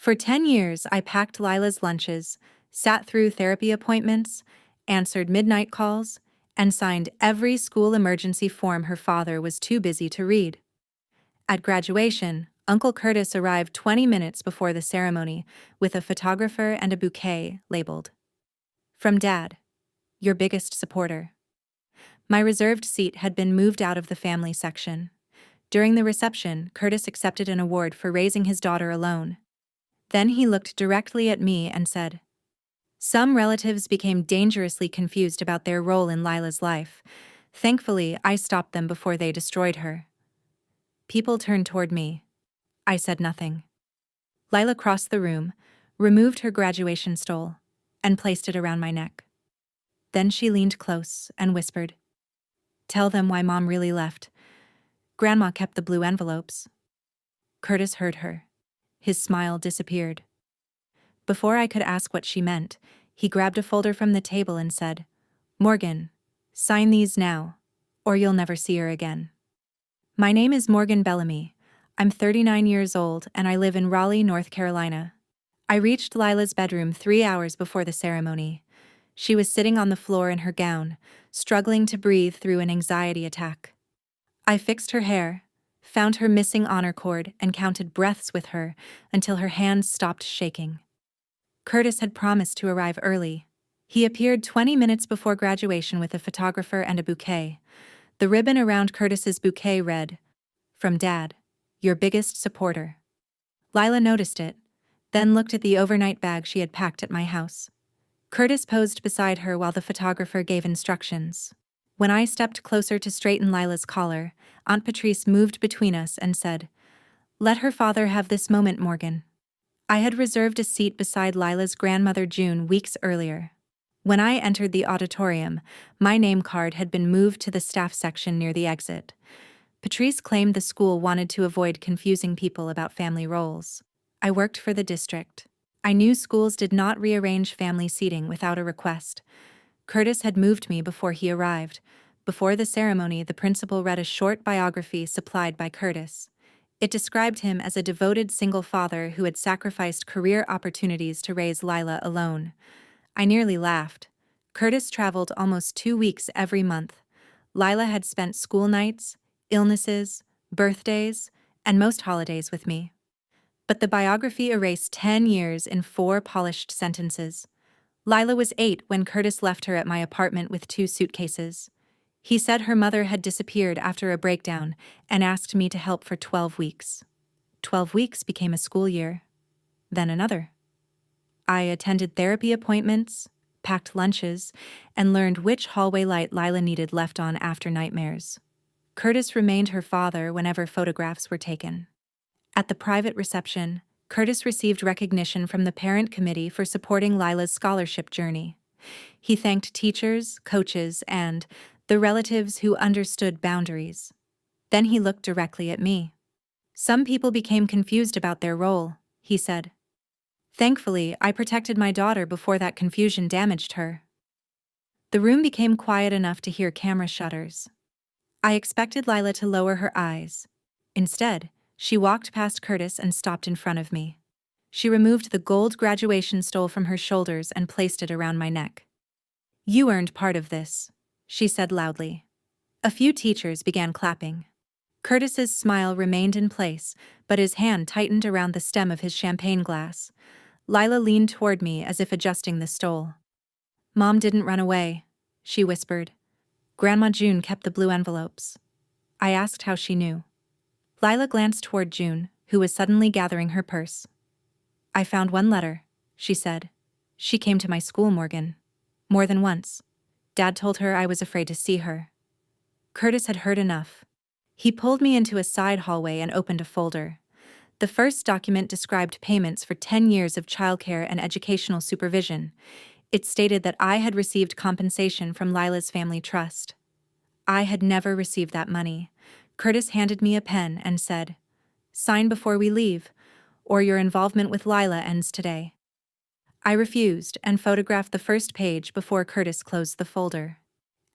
For 10 years, I packed Lila's lunches, sat through therapy appointments, answered midnight calls, and signed every school emergency form her father was too busy to read. At graduation, Uncle Curtis arrived 20 minutes before the ceremony with a photographer and a bouquet labeled, "From Dad, your biggest supporter." My reserved seat had been moved out of the family section. During the reception, Curtis accepted an award for raising his daughter alone. Then he looked directly at me and said, "Some relatives became dangerously confused about their role in Lila's life. Thankfully, I stopped them before they destroyed her." People turned toward me. I said nothing. Lila crossed the room, removed her graduation stole, and placed it around my neck. Then she leaned close and whispered, "Tell them why Mom really left. Grandma kept the blue envelopes." Curtis heard her. His smile disappeared. Before I could ask what she meant, he grabbed a folder from the table and said, "Morgan, sign these now, or you'll never see her again." My name is Morgan Bellamy. I'm 39 years old and I live in Raleigh, North Carolina. I reached Lila's bedroom 3 hours before the ceremony. She was sitting on the floor in her gown, struggling to breathe through an anxiety attack. I fixed her hair, found her missing honor cord, and counted breaths with her until her hands stopped shaking. Curtis had promised to arrive early. He appeared 20 minutes before graduation with a photographer and a bouquet. The ribbon around Curtis's bouquet read, "From Dad, your biggest supporter." Lila noticed it, then looked at the overnight bag she had packed at my house. Curtis posed beside her while the photographer gave instructions. When I stepped closer to straighten Lila's collar, Aunt Patrice moved between us and said, "Let her father have this moment, Morgan." I had reserved a seat beside Lila's grandmother June weeks earlier. When I entered the auditorium, my name card had been moved to the staff section near the exit. Patrice claimed the school wanted to avoid confusing people about family roles. I worked for the district. I knew schools did not rearrange family seating without a request. Curtis had moved me before he arrived. Before the ceremony, the principal read a short biography supplied by Curtis. It described him as a devoted single father who had sacrificed career opportunities to raise Lila alone. I nearly laughed. Curtis traveled almost 2 weeks every month. Lila had spent school nights, illnesses, birthdays, and most holidays with me. But the biography erased 10 years in 4 polished sentences. Lila was 8 when Curtis left her at my apartment with 2 suitcases. He said her mother had disappeared after a breakdown and asked me to help for 12 weeks. 12 weeks became a school year, then another. I attended therapy appointments, packed lunches, and learned which hallway light Lila needed left on after nightmares. Curtis remained her father whenever photographs were taken. At the private reception, Curtis received recognition from the parent committee for supporting Lila's scholarship journey. He thanked teachers, coaches, and the relatives who understood boundaries. Then he looked directly at me. "Some people became confused about their role," he said. "Thankfully, I protected my daughter before that confusion damaged her." The room became quiet enough to hear camera shutters. I expected Lila to lower her eyes. Instead, she walked past Curtis and stopped in front of me. She removed the gold graduation stole from her shoulders and placed it around my neck. "You earned part of this," she said loudly. A few teachers began clapping. Curtis's smile remained in place, but his hand tightened around the stem of his champagne glass. Lila leaned toward me as if adjusting the stole. "Mom didn't run away," she whispered. "Grandma June kept the blue envelopes." I asked how she knew. Lila glanced toward June, who was suddenly gathering her purse. "I found one letter," she said. "She came to my school, Morgan. More than once. Dad told her I was afraid to see her." Curtis had heard enough. He pulled me into a side hallway and opened a folder. The first document described payments for 10 years of childcare and educational supervision. It stated that I had received compensation from Lila's family trust. I had never received that money. Curtis handed me a pen and said, "Sign before we leave, or your involvement with Lila ends today." I refused and photographed the first page before Curtis closed the folder.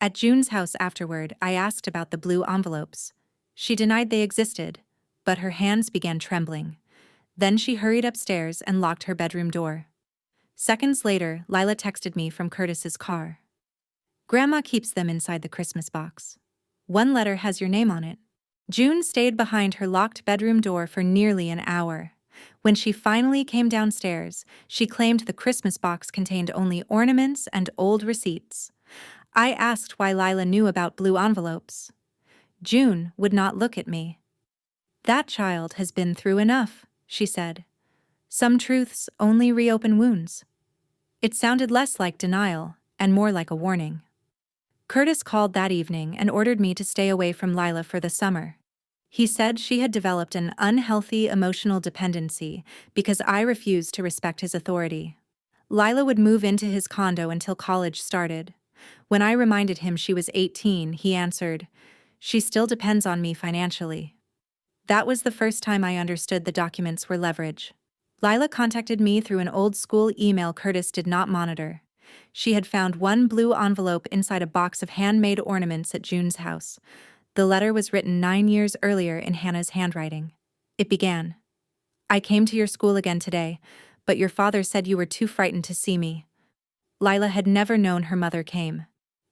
At June's house afterward, I asked about the blue envelopes. She denied they existed, but her hands began trembling. Then she hurried upstairs and locked her bedroom door. Seconds later, Lila texted me from Curtis's car. Grandma keeps them inside the Christmas box. One letter has your name on it. June stayed behind her locked bedroom door for nearly an hour. When she finally came downstairs, she claimed the Christmas box contained only ornaments and old receipts. I asked why Lila knew about blue envelopes. June would not look at me. That child has been through enough, she said. Some truths only reopen wounds. It sounded less like denial and more like a warning. Curtis called that evening and ordered me to stay away from Lila for the summer. He said she had developed an unhealthy emotional dependency because I refused to respect his authority. Lila would move into his condo until college started. When I reminded him she was 18, he answered, "She still depends on me financially." That was the first time I understood the documents were leverage. Lila contacted me through an old-school email Curtis did not monitor. She had found one blue envelope inside a box of handmade ornaments at June's house. The letter was written 9 years earlier in Hannah's handwriting. It began, "I came to your school again today, but your father said you were too frightened to see me." Lila had never known her mother came.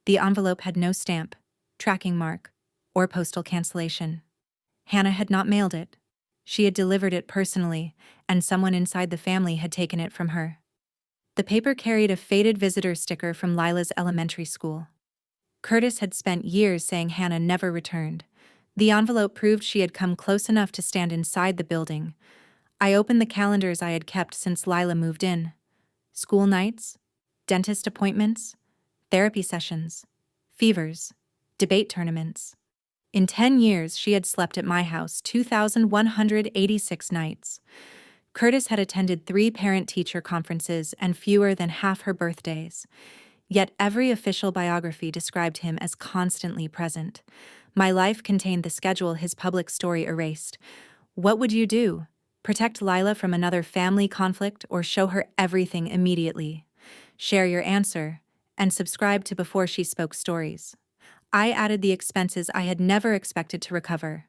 The envelope had no stamp, tracking mark, or postal cancellation. Hannah had not mailed it. She had delivered it personally, and someone inside the family had taken it from her. The paper carried a faded visitor sticker from Lila's elementary school. Curtis had spent years saying Hannah never returned. The envelope proved she had come close enough to stand inside the building. I opened the calendars I had kept since Lila moved in. School nights, dentist appointments, therapy sessions, fevers, debate tournaments. In 10 years, she had slept at my house 2,186 nights. Curtis had attended 3 parent-teacher conferences and fewer than half her birthdays. Yet every official biography described him as constantly present. My life contained the schedule his public story erased. What would you do? Protect Lila from another family conflict or show her everything immediately? Share your answer, and subscribe to Before She Spoke Stories. I added the expenses I had never expected to recover.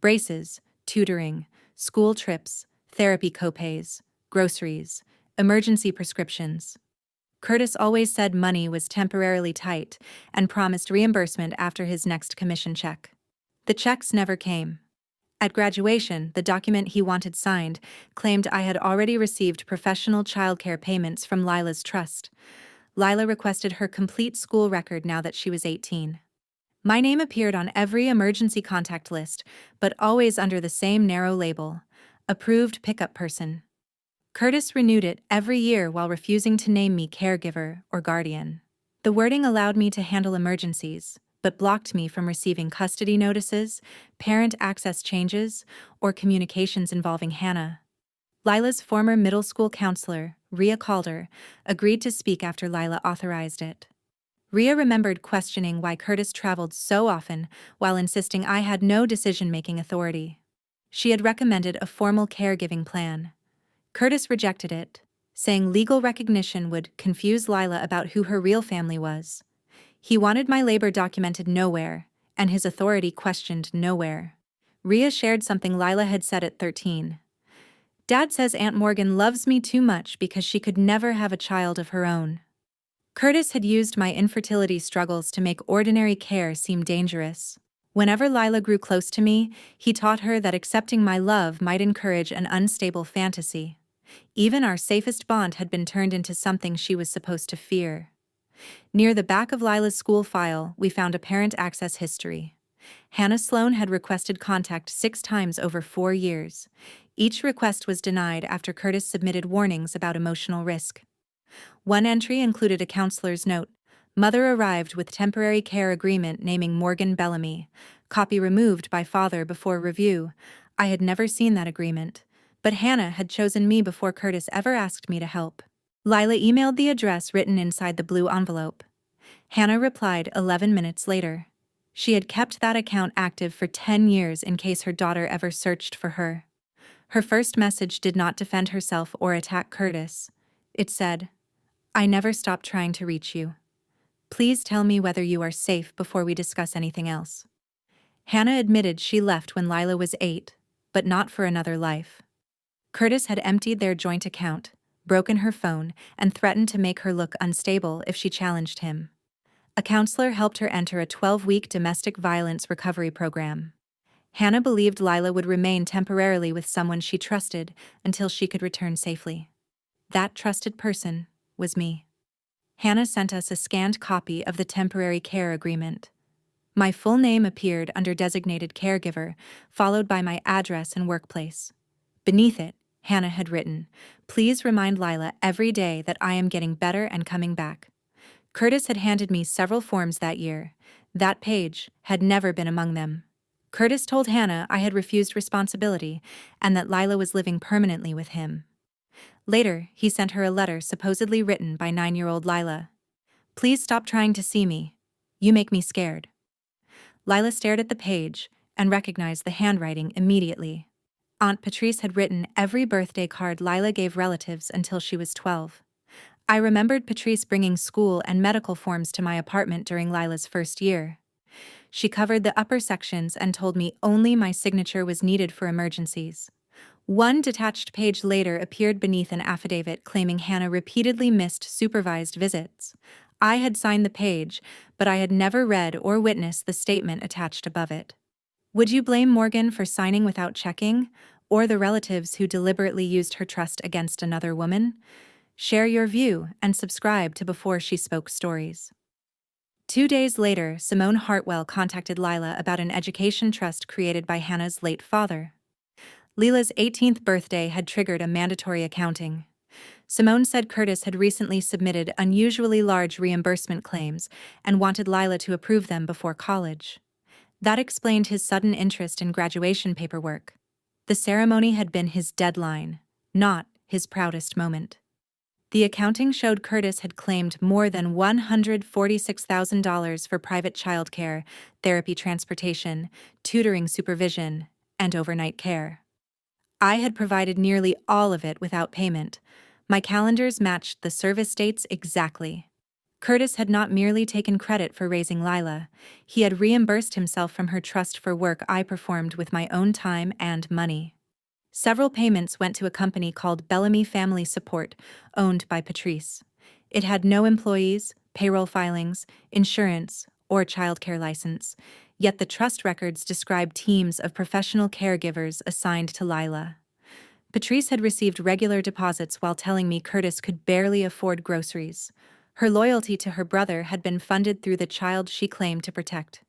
Braces, tutoring, school trips, therapy copays, groceries, emergency prescriptions. Curtis always said money was temporarily tight and promised reimbursement after his next commission check. The checks never came. At graduation, the document he wanted signed claimed I had already received professional childcare payments from Lila's trust. Lila requested her complete school record now that she was 18. My name appeared on every emergency contact list, but always under the same narrow label: approved pickup person. Curtis renewed it every year while refusing to name me caregiver or guardian. The wording allowed me to handle emergencies, but blocked me from receiving custody notices, parent access changes, or communications involving Hannah. Lila's former middle school counselor, Rhea Calder, agreed to speak after Lila authorized it. Rhea remembered questioning why Curtis traveled so often while insisting I had no decision-making authority. She had recommended a formal caregiving plan. Curtis rejected it, saying legal recognition would confuse Lila about who her real family was. He wanted my labor documented nowhere, and his authority questioned nowhere. Rhea shared something Lila had said at 13. "Dad says Aunt Morgan loves me too much because she could never have a child of her own." Curtis had used my infertility struggles to make ordinary care seem dangerous. Whenever Lila grew close to me, he taught her that accepting my love might encourage an unstable fantasy. Even our safest bond had been turned into something she was supposed to fear. Near the back of Lila's school file, we found a parent access history. Hannah Sloan had requested contact 6 times over 4 years. Each request was denied after Curtis submitted warnings about emotional risk. One entry included a counselor's note: "Mother arrived with temporary care agreement naming Morgan Bellamy. Copy removed by father before review." I had never seen that agreement, but Hannah had chosen me before Curtis ever asked me to help. Lila emailed the address written inside the blue envelope. Hannah replied 11 minutes later. She had kept that account active for 10 years in case her daughter ever searched for her. Her first message did not defend herself or attack Curtis. It said, "I never stopped trying to reach you. Please tell me whether you are safe before we discuss anything else." Hannah admitted she left when Lila was 8, but not for another life. Curtis had emptied their joint account, broken her phone, and threatened to make her look unstable if she challenged him. A counselor helped her enter a 12-week domestic violence recovery program. Hannah believed Lila would remain temporarily with someone she trusted until she could return safely. That trusted person was me. Hannah sent us a scanned copy of the temporary care agreement. My full name appeared under designated caregiver, followed by my address and workplace. Beneath it, Hannah had written, "Please remind Lila every day that I am getting better and coming back." Curtis had handed me several forms that year. That page had never been among them. Curtis told Hannah I had refused responsibility and that Lila was living permanently with him. Later, he sent her a letter supposedly written by 9-year-old Lila. "Please stop trying to see me. You make me scared." Lila stared at the page and recognized the handwriting immediately. Aunt Patrice had written every birthday card Lila gave relatives until she was 12. I remembered Patrice bringing school and medical forms to my apartment during Lila's first year. She covered the upper sections and told me only my signature was needed for emergencies. One detached page later appeared beneath an affidavit claiming Hannah repeatedly missed supervised visits. I had signed the page, but I had never read or witnessed the statement attached above it. Would you blame Morgan for signing without checking, or the relatives who deliberately used her trust against another woman? Share your view and subscribe to Before She Spoke Stories. 2 days later, Simone Hartwell contacted Lila about an education trust created by Hannah's late father. Lila's 18th birthday had triggered a mandatory accounting. Simone said Curtis had recently submitted unusually large reimbursement claims and wanted Lila to approve them before college. That explained his sudden interest in graduation paperwork. The ceremony had been his deadline, not his proudest moment. The accounting showed Curtis had claimed more than $146,000 for private childcare, therapy transportation, tutoring supervision, and overnight care. I had provided nearly all of it without payment. My calendars matched the service dates exactly. Curtis had not merely taken credit for raising Lila, he had reimbursed himself from her trust for work I performed with my own time and money. Several payments went to a company called Bellamy Family Support, owned by Patrice. It had no employees, payroll filings, insurance, or childcare license, yet the trust records described teams of professional caregivers assigned to Lila. Patrice had received regular deposits while telling me Curtis could barely afford groceries. Her loyalty to her brother had been funded through the child she claimed to protect.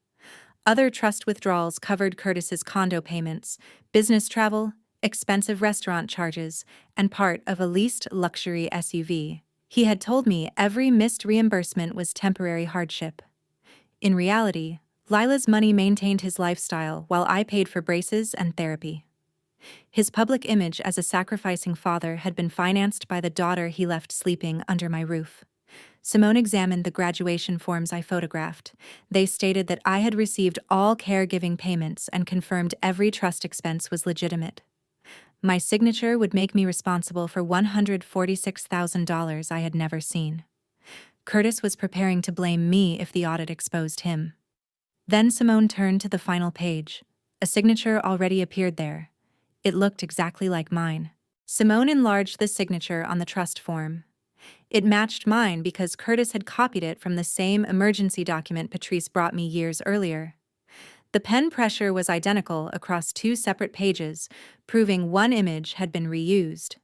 Other trust withdrawals covered Curtis's condo payments, business travel, expensive restaurant charges, and part of a leased luxury SUV. He had told me every missed reimbursement was temporary hardship. In reality, Lila's money maintained his lifestyle while I paid for braces and therapy. His public image as a sacrificing father had been financed by the daughter he left sleeping under my roof. Simone examined the graduation forms I photographed. They stated that I had received all caregiving payments and confirmed every trust expense was legitimate. My signature would make me responsible for $146,000 I had never seen. Curtis was preparing to blame me if the audit exposed him. Then Simone turned to the final page. A signature already appeared there. It looked exactly like mine. Simone enlarged the signature on the trust form. It matched mine because Curtis had copied it from the same emergency document Patrice brought me years earlier. The pen pressure was identical across 2 separate pages, proving one image had been reused.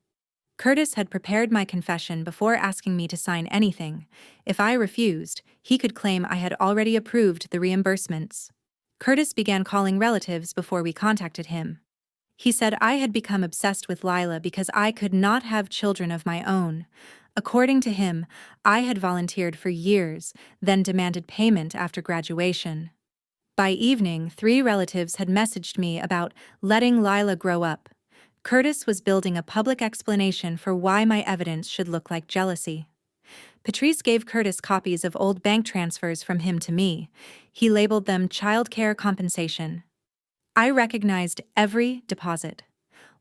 Curtis had prepared my confession before asking me to sign anything. If I refused, he could claim I had already approved the reimbursements. Curtis began calling relatives before we contacted him. He said I had become obsessed with Lila because I could not have children of my own. According to him, I had volunteered for years, then demanded payment after graduation. By evening, 3 relatives had messaged me about letting Lila grow up. Curtis was building a public explanation for why my evidence should look like jealousy. Patrice gave Curtis copies of old bank transfers from him to me. He labeled them child care compensation. I recognized every deposit.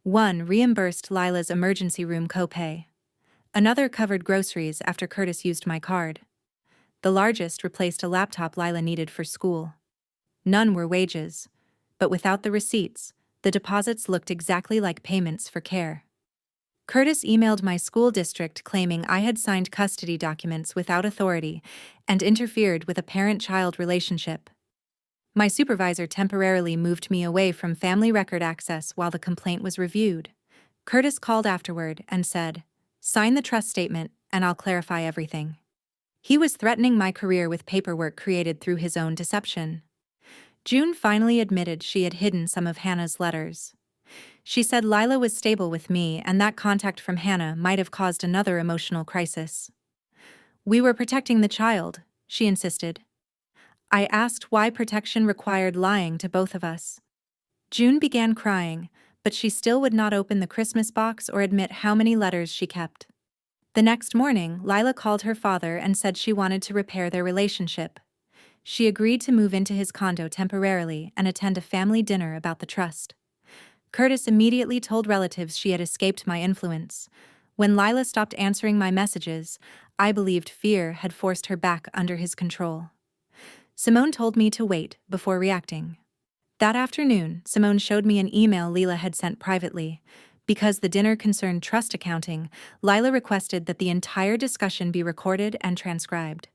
One reimbursed Lila's emergency room copay. Another covered groceries after Curtis used my card. The largest replaced a laptop Lila needed for school. None were wages, but without the receipts, the deposits looked exactly like payments for care. Curtis emailed my school district claiming I had signed custody documents without authority and interfered with a parent-child relationship. My supervisor temporarily moved me away from family record access while the complaint was reviewed. Curtis called afterward and said, "Sign the trust statement and I'll clarify everything." He was threatening my career with paperwork created through his own deception. June finally admitted she had hidden some of Hannah's letters. She said Lila was stable with me and that contact from Hannah might have caused another emotional crisis. "We were protecting the child," she insisted. I asked why protection required lying to both of us. June began crying, but she still would not open the Christmas box or admit how many letters she kept. The next morning, Lila called her father and said she wanted to repair their relationship. She agreed to move into his condo temporarily and attend a family dinner about the trust. Curtis immediately told relatives she had escaped my influence. When Lila stopped answering my messages, I believed fear had forced her back under his control. Simone told me to wait before reacting. That afternoon, Simone showed me an email Lila had sent privately. Because the dinner concerned trust accounting, Lila requested that the entire discussion be recorded and transcribed.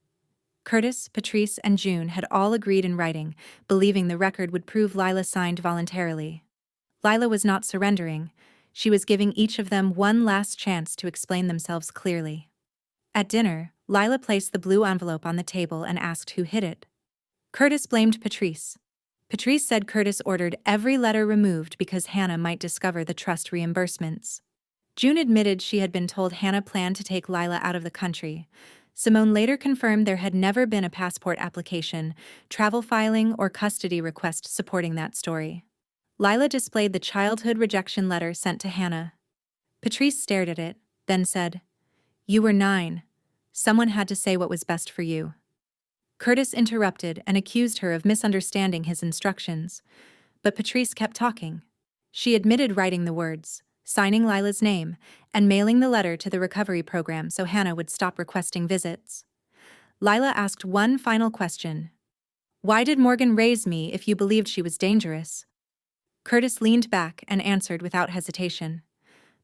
Curtis, Patrice, and June had all agreed in writing, believing the record would prove Lila signed voluntarily. Lila was not surrendering. She was giving each of them one last chance to explain themselves clearly. At dinner, Lila placed the blue envelope on the table and asked who hid it. Curtis blamed Patrice. Patrice said Curtis ordered every letter removed because Hannah might discover the trust reimbursements. June admitted she had been told Hannah planned to take Lila out of the country. Simone later confirmed there had never been a passport application, travel filing, or custody request supporting that story. Lila displayed the childhood rejection letter sent to Hannah. Patrice stared at it, then said, "You were 9. Someone had to say what was best for you." Curtis interrupted and accused her of misunderstanding his instructions. But Patrice kept talking. She admitted writing the words, signing Lila's name, and mailing the letter to the recovery program so Hannah would stop requesting visits. Lila asked one final question. "Why did Morgan raise me if you believed she was dangerous?" Curtis leaned back and answered without hesitation.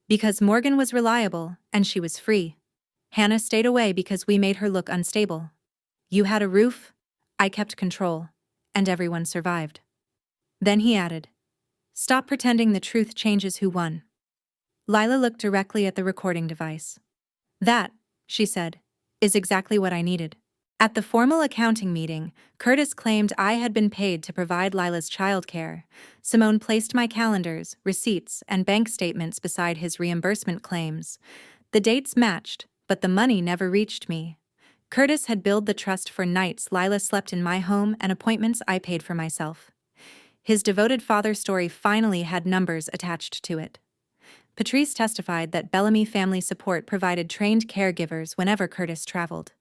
"Because Morgan was reliable, and she was free. Hannah stayed away because we made her look unstable. You had a roof, I kept control, and everyone survived." Then he added, "Stop pretending the truth changes who won." Lila looked directly at the recording device. "That," she said, "is exactly what I needed." At the formal accounting meeting, Curtis claimed I had been paid to provide Lila's childcare. Simone placed my calendars, receipts, and bank statements beside his reimbursement claims. The dates matched, but the money never reached me. Curtis had billed the trust for nights Lila slept in my home and appointments I paid for myself. His devoted father story finally had numbers attached to it. Patrice testified that Bellamy Family Support provided trained caregivers whenever Curtis traveled.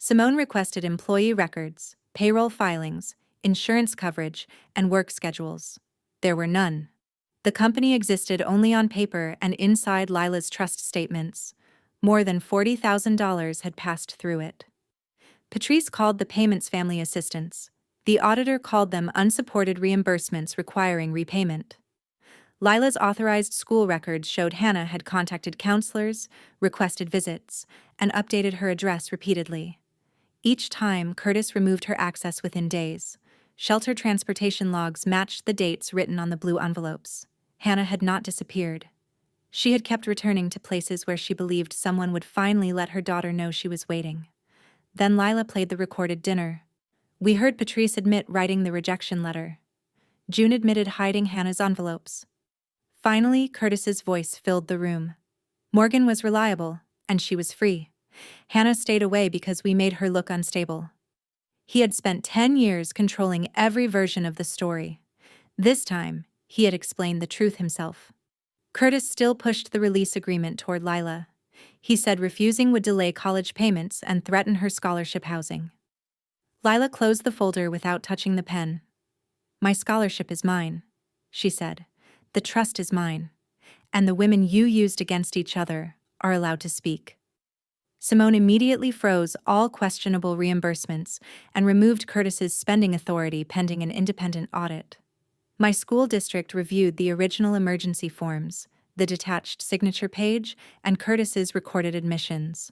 Simone requested employee records, payroll filings, insurance coverage, and work schedules. There were none. The company existed only on paper and inside Lila's trust statements. More than $40,000 had passed through it. Patrice called the payments family assistance. The auditor called them unsupported reimbursements requiring repayment. Lila's authorized school records showed Hannah had contacted counselors, requested visits, and updated her address repeatedly. Each time, Curtis removed her access within days. Shelter transportation logs matched the dates written on the blue envelopes. Hannah had not disappeared. She had kept returning to places where she believed someone would finally let her daughter know she was waiting. Then Lila played the recorded dinner. We heard Patrice admit writing the rejection letter. June admitted hiding Hannah's envelopes. Finally, Curtis's voice filled the room. Morgan was reliable, and she was free. Hannah stayed away because we made her look unstable. He had spent 10 years controlling every version of the story. This time, he had explained the truth himself. Curtis still pushed the release agreement toward Lila. He said refusing would delay college payments and threaten her scholarship housing. Lila closed the folder without touching the pen. "My scholarship is mine," she said. "The trust is mine. And the women you used against each other are allowed to speak." Simone immediately froze all questionable reimbursements and removed Curtis's spending authority pending an independent audit. My school district reviewed the original emergency forms. the detached signature page, and Curtis's recorded admissions.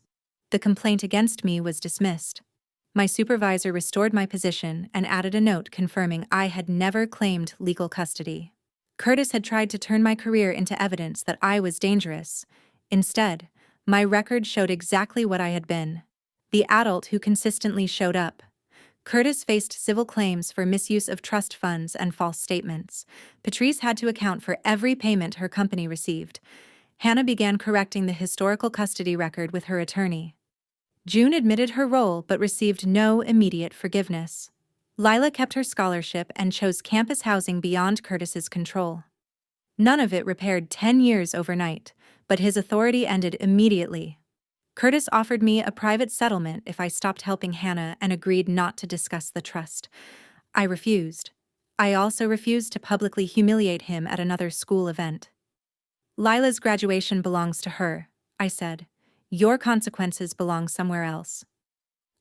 The complaint against me was dismissed. My supervisor restored my position and added a note confirming I had never claimed legal custody. Curtis had tried to turn my career into evidence that I was dangerous. Instead, my record showed exactly what I had been: the adult who consistently showed up. Curtis faced civil claims for misuse of trust funds and false statements. Patrice had to account for every payment her company received. Hannah began correcting the historical custody record with her attorney. June admitted her role but received no immediate forgiveness. Lila kept her scholarship and chose campus housing beyond Curtis's control. None of it repaired 10 years overnight, but his authority ended immediately. Curtis offered me a private settlement if I stopped helping Hannah and agreed not to discuss the trust. I refused. I also refused to publicly humiliate him at another school event. Lila's graduation belongs to her, I said. Your consequences belong somewhere else.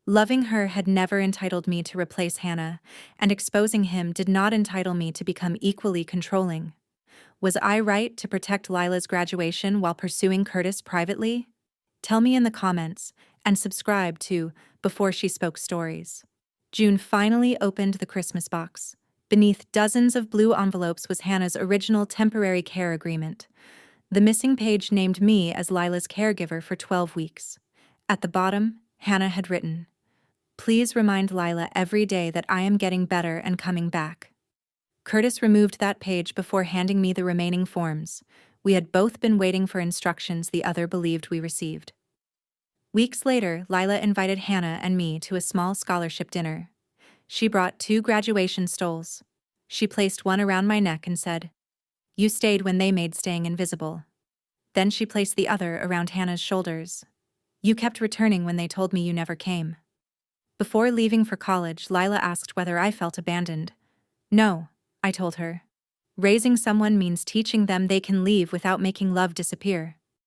Loving her had never entitled me to replace Hannah, and exposing him did not entitle me to become equally controlling. Was I right to protect Lila's graduation while pursuing Curtis privately? Tell me in the comments, and subscribe to Before She Spoke Stories. June finally opened the Christmas box. Beneath dozens of blue envelopes was Hannah's original temporary care agreement. The missing page named me as Lila's caregiver for 12 weeks. At the bottom, Hannah had written, "Please remind Lila every day that I am getting better and coming back." Curtis removed that page before handing me the remaining forms. We had both been waiting for instructions the other believed we received. Weeks later, Lila invited Hannah and me to a small scholarship dinner. She brought 2 graduation stoles. She placed one around my neck and said, "You stayed when they made staying invisible." Then she placed the other around Hannah's shoulders. "You kept returning when they told me you never came." Before leaving for college, Lila asked whether I felt abandoned. "No," I told her. "Raising someone means teaching them they can leave without making love disappear."